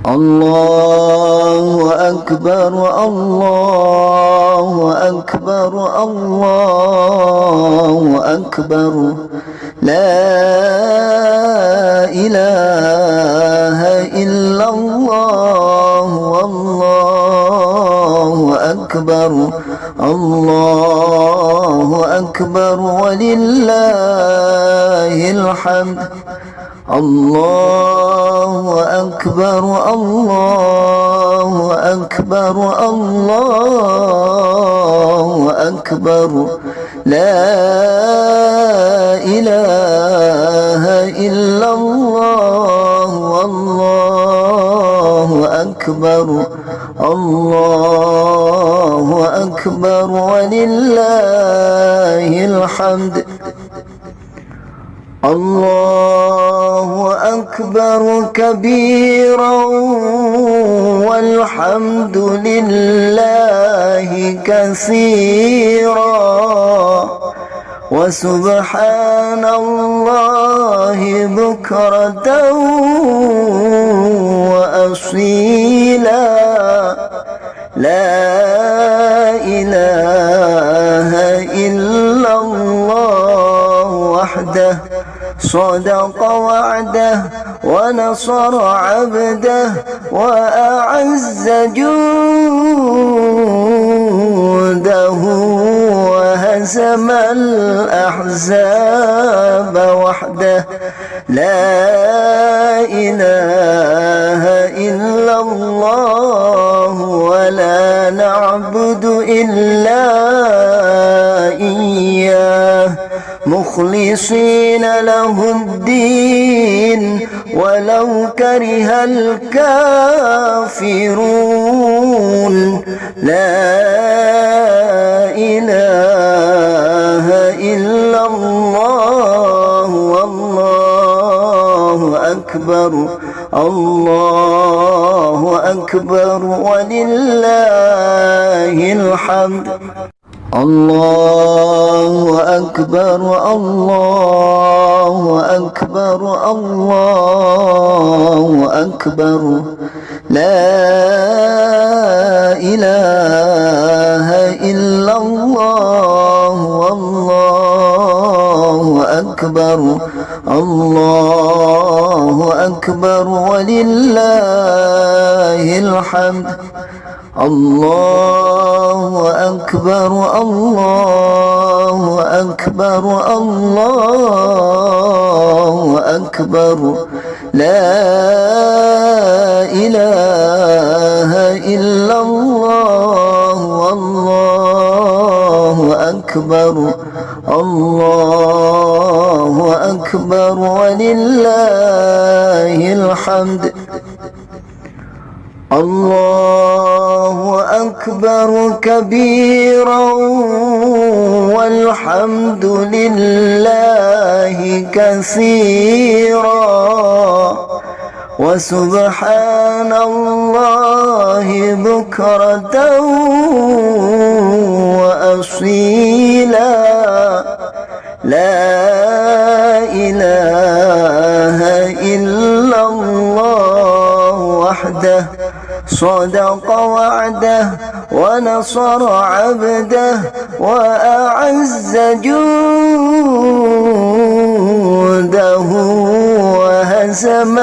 الله أكبر الله أكبر الله أكبر لا إله إلا الله والله أكبر الله أكبر ولله الحمد الله أكبر الله أكبر الله أكبر لا إله إلا الله والله أكبر الله أكبر ولله الحمد الله أكبر كبيرا والحمد لله كثيرا وسبحان الله بكرة وأصيلا لا إله إلا الله وحده صدق وعده ونصر عبده وأعز جوده وهزم الأحزاب وحده لا إله إلا الله ولا نعبد إلا إياه مخلصين له الدين ولو كره الكافرون لا إله إلا الله والله أكبر الله أكبر ولله الحمد الله أكبر الله أكبر الله أكبر لا إله إلا الله والله أكبر الله أكبر ولله الحمد الله أكبر الله أكبر الله أكبر لا إله إلا الله والله أكبر الله أكبر ولله الحمد الله أكبر كبيرا والحمد لله كثيرا وسبحان الله بكرة وأصيلا لا إله إلا الله وحده صدق وعده ونصر عبده وأعز جوده وهزم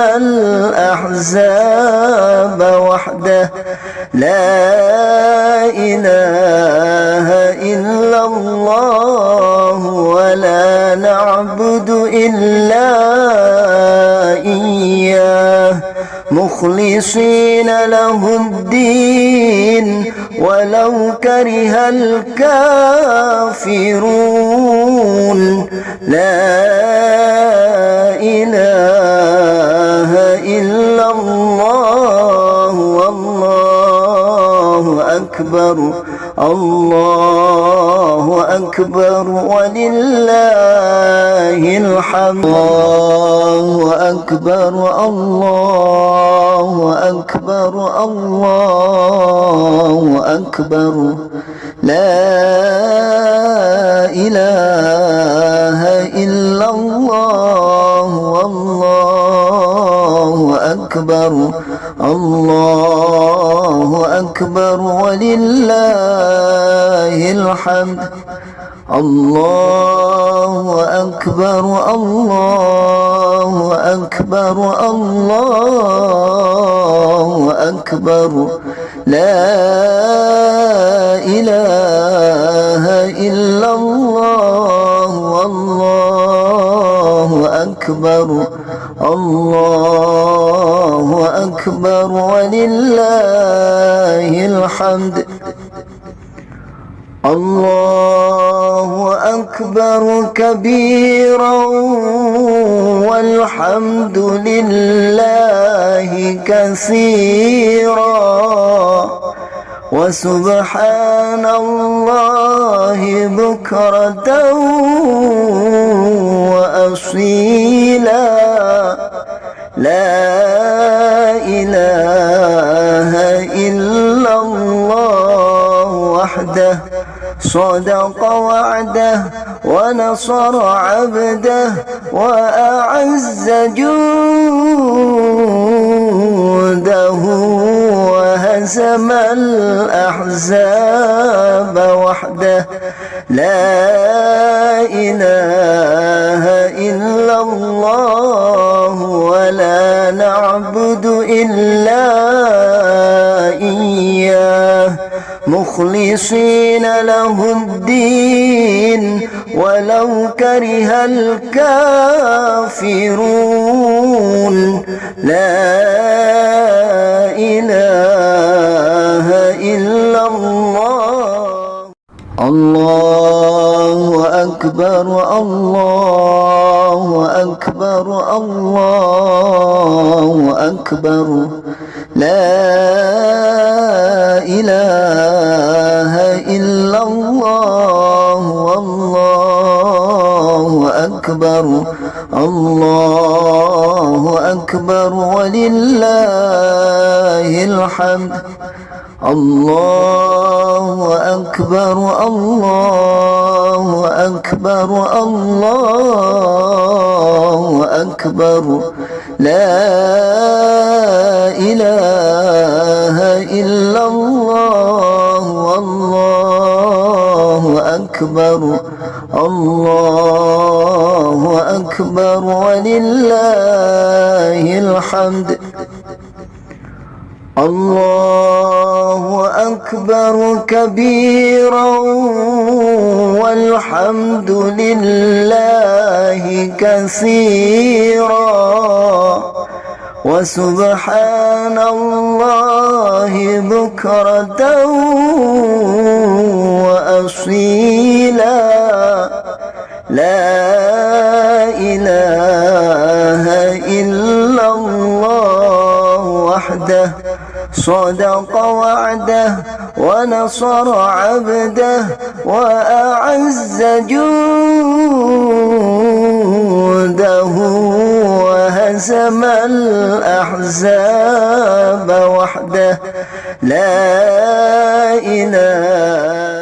الأحزاب وحده لا إله إلا الله ولا نعبد إلا إياه مخلصين له الدين ولو كره الكافرون لا إله إلا الله والله أكبر الله أكبر ولله الحمد الله أكبر الله أكبر الله أكبر لا إله إلا الله والله أكبر الله أكبر ولله الحمد. الله أكبر الله أكبر الله أكبر لا إله إلا الله والله أكبر. الله أكبر ولله الحمد. الله أكبر كبيرا والحمد لله كثيرا وسبحان الله بكرة وأصيلا لا إله إلا الله وحده صدق وعده ونصر عبده وأعز جوده وهزم الأحزاب وحده لا إله إلا الله ولا نعبد إلا إياه مخلصين له الدين ولو كره الكافرون لا إله إلا الله. الله أكبر الله أكبر الله أكبر لا إله إلا الله والله أكبر. الله أكبر ولله الحمد. الله أكبر الله أكبر الله أكبر لا إله إلا الله والله أكبر. الله أكبر ولله الحمد. الله أكبر كبيرا والحمد لله كثيرا وسبحان الله بكرة وأصيلا لا إله إلا الله وحده صدق وعده ونصر عبده وأعز جوده وهزم الأحزاب وحده لا إله